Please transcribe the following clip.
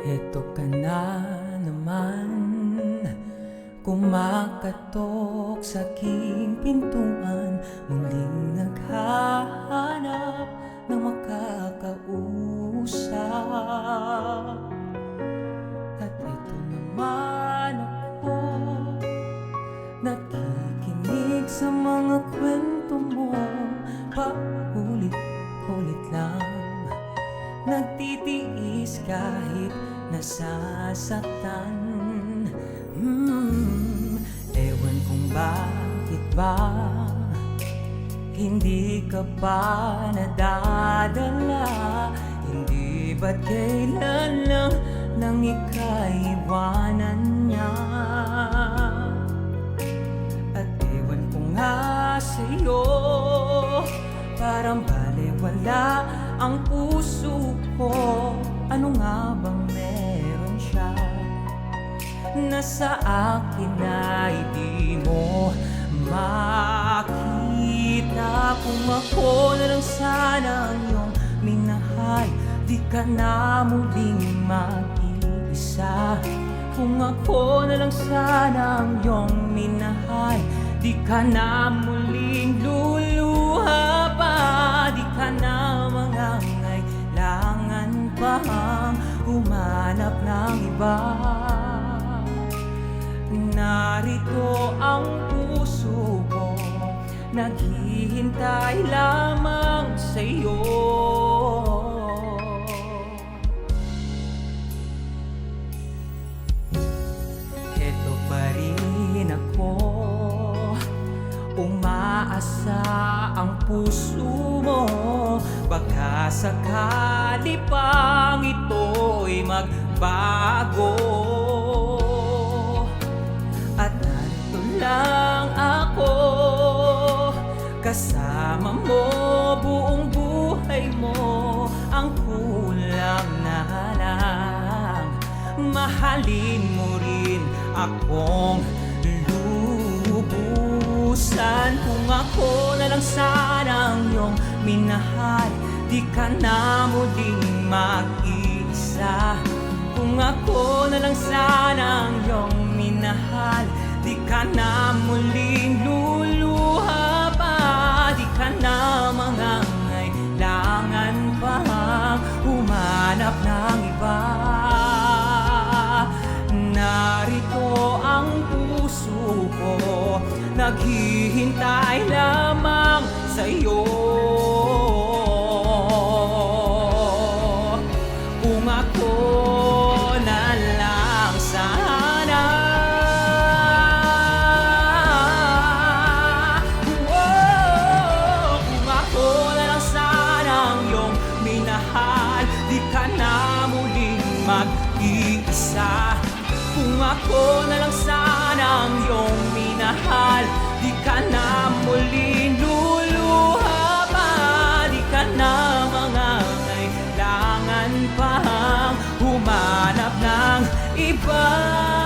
Eto ka na naman, kumakatok sa aking pintuan, muling naghahanap ng makakausap. At eto naman ako, nakikinig sa mga kwento mo, paulit-ulit lang, nagtitiis kahit nasasaktan. Ewan kung bakit ba hindi ka pa nadadala, hindi ba't kailan lang nang ikaiwanan niya. At ewan ko nga sa'yo, parang balewala ang puso ko. Ano nga bang meron siya na sa akin ay di mo makita? Kung ako na lang sana ang iyong minahal, di ka na muling mag-iisa. Kung ako na lang sana ang iyong minahal, di ka na muling luluha pa, di ka na mangangailangan pang humanap ng iba. Narito ang puso ko, naghihintay lamang sa'yo. Eto pa rin ako, umaasa ang puso mo, baka sakali pang ito'y magbago. At narito lang ako, kasama mo buong buhay mo. Ang kulang na lang, mahalin mo rin akong lubusan. Kung ako na lang sana ang iyong minahal, di ka na muling mag-iisa. Kung ako na lang sana ang iyong minahal, di ka na muling luluha pa, di ka na mangangailangan pang humanap ng iba. Narito ang puso ko, naghihintay lamang sa'yo. Kung ako na lang sana, kung ako na lang sana ang iyong minahal, di ka na muling mag-iisa. Kung ako na lang sana ang iyong minahal, di ka na muling luluha pa, di ka na mangangailangan pang humanap ng iba.